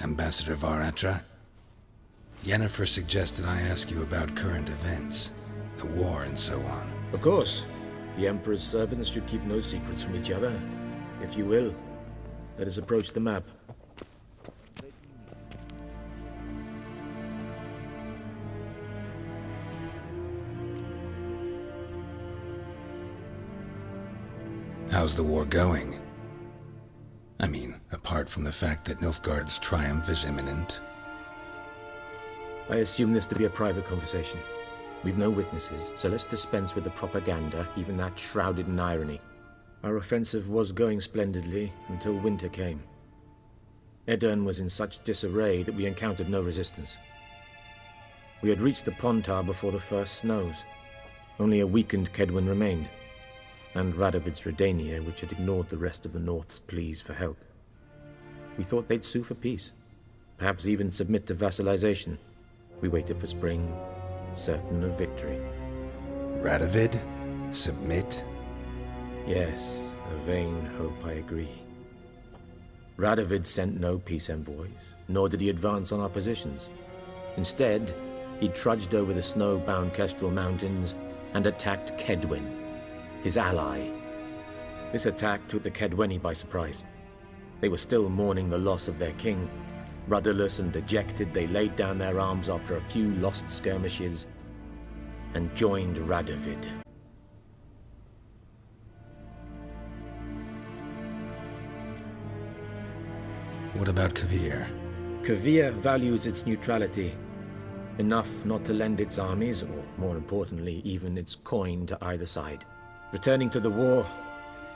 Ambassador Varatra? Yennefer suggested I ask you about current events, the war and so on. Of course. The Emperor's servants should keep no secrets from each other. If you will, let us approach the map. How's the war going? I mean, apart from the fact that Nilfgaard's triumph is imminent. I assume this to be a private conversation. We've no witnesses, so let's dispense with the propaganda, even that shrouded in irony. Our offensive was going splendidly until winter came. Aedirn was in such disarray that we encountered no resistance. We had reached the Pontar before the first snows. Only a weakened Kaedwen remained, and Radovid's Redania, which had ignored the rest of the North's pleas for help. We thought they'd sue for peace, perhaps even submit to vassalization. We waited for spring, certain of victory. Radovid? Submit? Yes, a vain hope, I agree. Radovid sent no peace envoys, nor did he advance on our positions. Instead, he trudged over the snow-bound Kestrel Mountains and attacked Kaedwen, his ally. This attack took the Kaedweni by surprise. They were still mourning the loss of their king. Rudderless and dejected, they laid down their arms after a few lost skirmishes and joined Radovid. What about Kovir? Kovir values its neutrality, enough not to lend its armies, or more importantly, even its coin to either side. Returning to the war,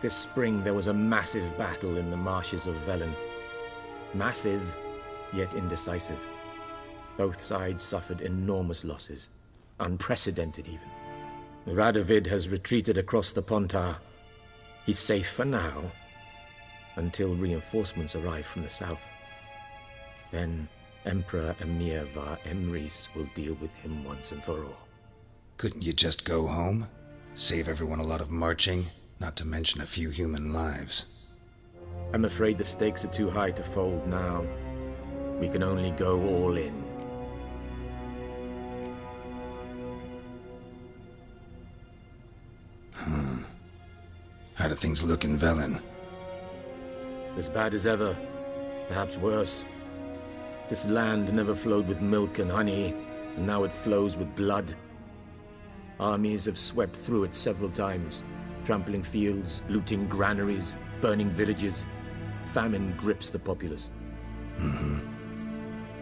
this spring there was a massive battle in the marshes of Velen. Massive, yet indecisive. Both sides suffered enormous losses, unprecedented even. Radovid has retreated across the Pontar. He's safe for now, until reinforcements arrive from the south. Then Emperor Emhyr var Emreis will deal with him once and for all. Couldn't you just go home? Save everyone a lot of marching, not to mention a few human lives. I'm afraid the stakes are too high to fold now. We can only go all in. How do things look in Velen? As bad as ever, perhaps worse. This land never flowed with milk and honey, and now it flows with blood. Armies have swept through it several times, trampling fields, looting granaries, burning villages. Famine grips the populace.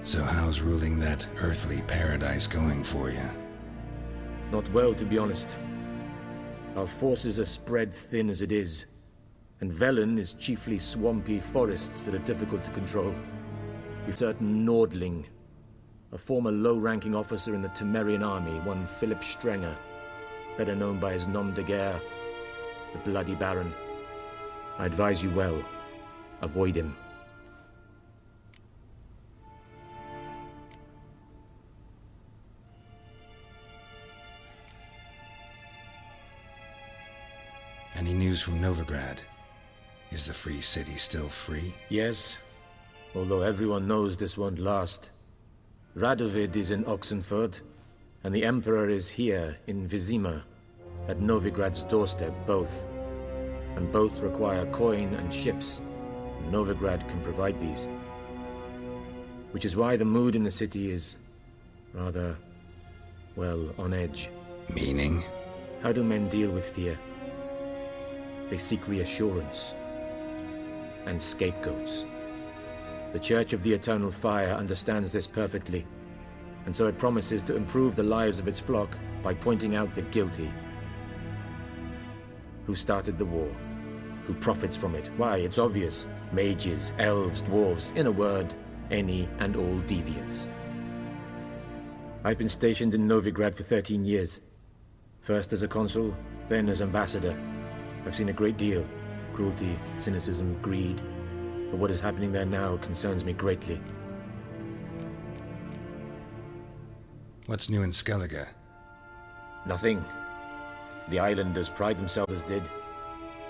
So how's ruling that earthly paradise going for you? Not well, to be honest. Our forces are spread thin as it is, and Velen is chiefly swampy forests that are difficult to control. We've certain Nordling, a former low-ranking officer in the Temerian army, one Philip Strenger, better known by his nom de guerre, the Bloody Baron. I advise you well. Avoid him. Any news from Novigrad? Is the Free City still free? Yes, although everyone knows this won't last. Radovid is in Oxenfurt, and the Emperor is here in Vizima, at Novigrad's doorstep, both. And both require coin and ships. Novigrad can provide these. Which is why the mood in the city is rather, well, on edge. Meaning? How do men deal with fear? They seek reassurance and scapegoats. The Church of the Eternal Fire understands this perfectly, and so it promises to improve the lives of its flock by pointing out the guilty. Who started the war? Who profits from it? Why, it's obvious. Mages, elves, dwarves, in a word, any and all deviants. I've been stationed in Novigrad for 13 years. First as a consul, then as ambassador. I've seen a great deal. Cruelty, cynicism, greed. But what is happening there now concerns me greatly. What's new in Skellige? Nothing. The islanders pride themselves as did.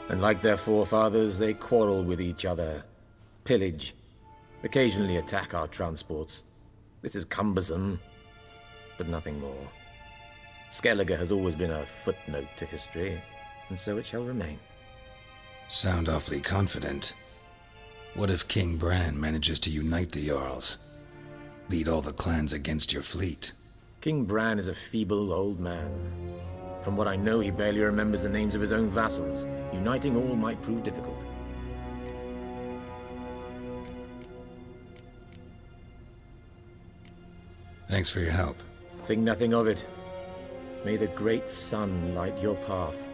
And like their forefathers, they quarrel with each other. Pillage. occasionally attack our transports. This is cumbersome, but nothing more. Skellige has always been a footnote to history, and so it shall remain. Sound awfully confident. What if King Bran manages to unite the Jarls? Lead all the clans against your fleet? King Bran is a feeble old man. From what I know, he barely remembers the names of his own vassals. Uniting all might prove difficult. Thanks for your help. Think nothing of it. May the great sun light your path.